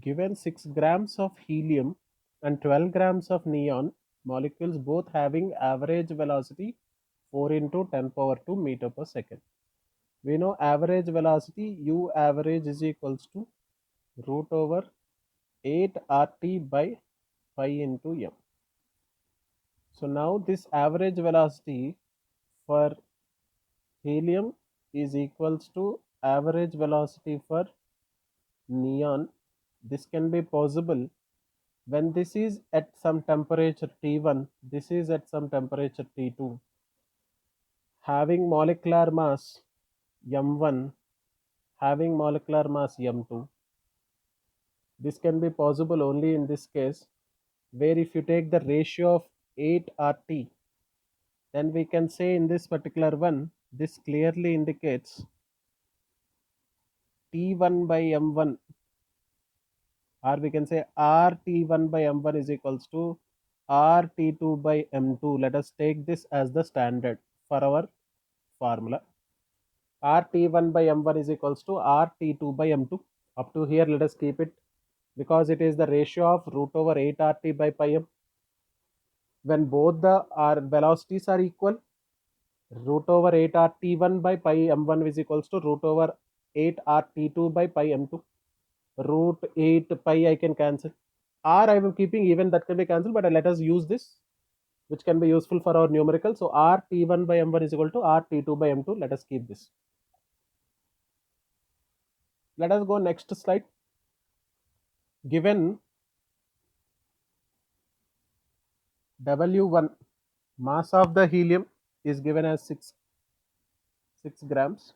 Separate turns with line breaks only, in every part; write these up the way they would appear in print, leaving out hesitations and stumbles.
Given 6 grams of helium and 12 grams of neon, molecules both having average velocity 4 into 10 power 2 meter per second. We know average velocity U average is equals to root over 8 RT by pi into m. So now this average velocity for helium is equals to average velocity for neon. This can be possible when this is at some temperature T1, this is at some temperature T2, having molecular mass M1, having molecular mass M2. This can be possible only in this case, where if you take the ratio of 8 RT, then we can say in this particular one, this clearly indicates T1 by M1, or we can say RT1 by M1 is equals to RT2 by M2. Let us take this as the standard for our formula. RT1 by M1 is equals to RT2 by M2. Up to here, let us keep it because it is the ratio of root over 8 RT by pi m. When both the velocities are equal, root over 8 RT1 by pi m1 is equals to root over 8 RT2 by pi m2. Root 8 pi I can cancel. R I am keeping even, that can be cancelled, but let us use this, which can be useful for our numerical. So RT1 by m1 is equal to RT2 by m2. Let us keep this. Let us go next slide. Given W1, mass of the helium is given as 6 grams.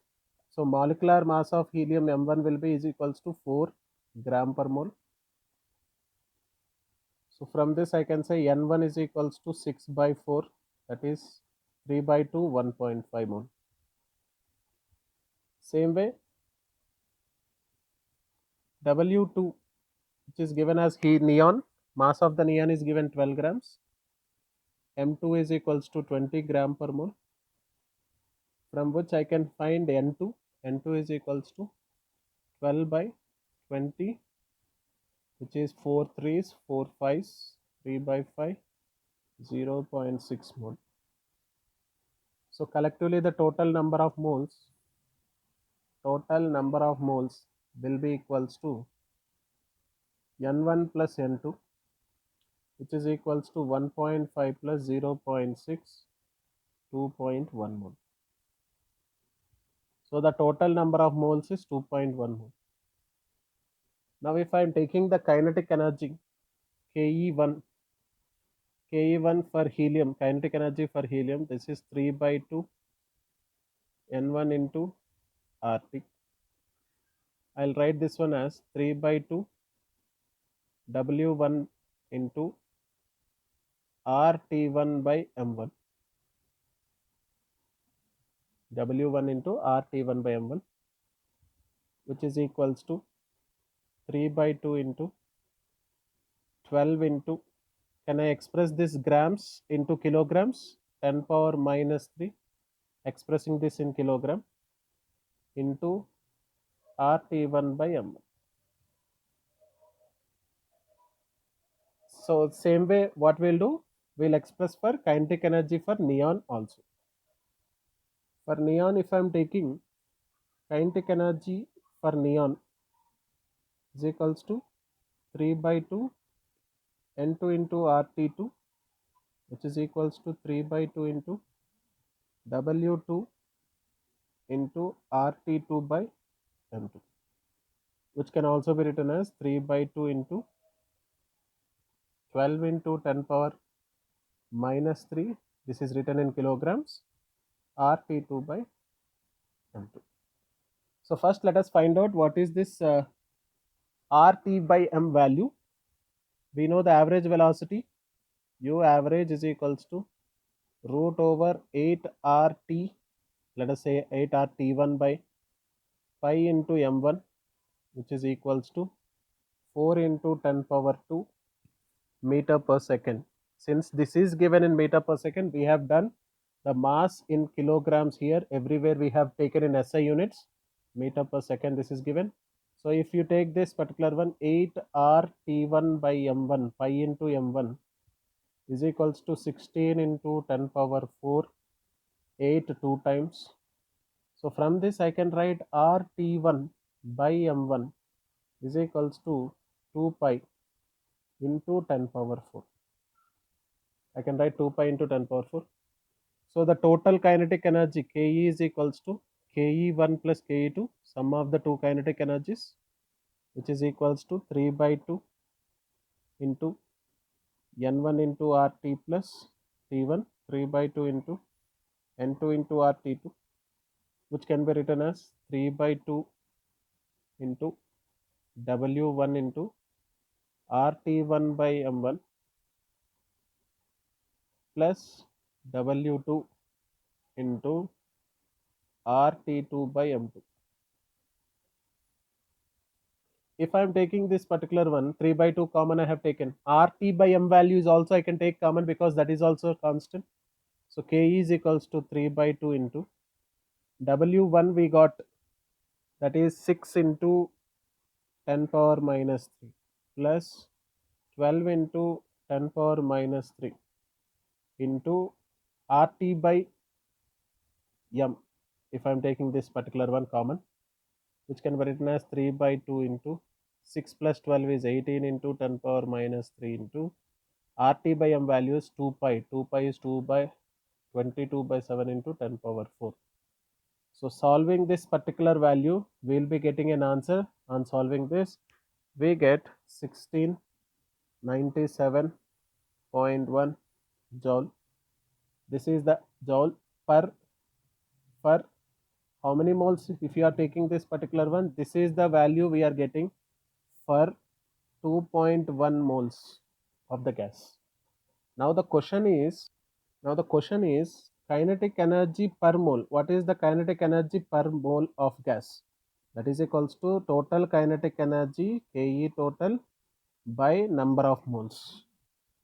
So molecular mass of helium M1 will be is equals to 4 gram per mole. So from this I can say N1 is equals to 6 by 4, that is 3 by 2, 1.5 mole. Same way W2, which is given as neon, mass of the neon is given 12 grams. M2 is equals to 20 gram per mole, from which I can find N2. N2 is equals to 12 by 20, which is 4 threes, 4 fives, 3 by 5, 0.6 mole. So collectively the total number of moles will be equals to N1 plus N2, which is equals to 1.5 plus 0.6, 2.1 mole. So the total number of moles is 2.1 mole. Now if I am taking the kinetic energy KE1 for helium, kinetic energy for helium, this is 3 by 2 N1 into RT. I'll write this one as 3 by 2 W1 into RT1 by M1. W1 into RT1 by M1, which is equals to 3 by 2 into 12 into, can I express this grams into kilograms? 10 power minus 3, expressing this in kilogram, into RT1 by M1. So same way what we'll do, we'll express for kinetic energy for neon also. For neon, if I'm taking kinetic energy for neon is equals to 3 by 2 N2 into RT2, which is equals to 3 by 2 into W2 into RT2 by M2, which can also be written as 3 by 2 into 12 into 10 power minus 3, this is written in kilograms, RT2 by M2. So first let us find out what is this RT by M value. We know the average velocity U average is equals to root over 8 RT, let us say 8 RT1 by pi into M1, which is equals to 4 into 10 power 2 meter per second. Since this is given in meter per second, we have done the mass in kilograms here. Everywhere we have taken in SI units. Meter per second this is given. So if you take this particular one, 8RT1 by M1, pi into M1 is equals to 16 into 10 power 4, 8 two times. So from this I can write RT1 by M1 is equals to 2 pi into 10 power 4. I can write 2 pi into 10 power 4. So the total kinetic energy Ke is equals to Ke1 plus Ke2, sum of the two kinetic energies, which is equals to 3 by 2 into N1 into RT plus T1, 3 by 2 into N2 into RT2, which can be written as 3 by 2 into W1 into RT1 by M1 plus W2 into RT2 by M2. If I am taking this particular one, 3 by 2 common I have taken. RT by M value is also I can take common because that is also constant. So Ke is equals to 3 by 2 into W1 we got, that is 6 into 10 power minus 3 plus 12 into 10 power minus 3 into RT by M, if I am taking this particular one common, which can be written as 3 by 2 into 6 plus 12 is 18 into 10 power minus 3 into RT by M value is 2 pi. 2 pi is 2 by 22 by 7 into 10 power 4. So solving this particular value, we will be getting an answer. On solving this, we get 1697.1 joule. This is the joule per how many moles. If you are taking this particular one, this is the value we are getting for 2.1 moles of the gas. Now the question is kinetic energy per mole. What is the kinetic energy per mole of gas? That is equals to total kinetic energy Ke total by number of moles.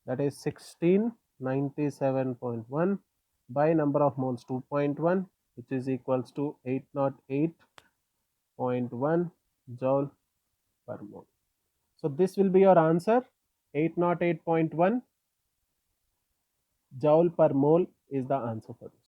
That is 1697.1 by number of moles 2.1, which is equals to 808.1 joule per mole. So this will be your answer. 808.1 joule per mole is the answer for this.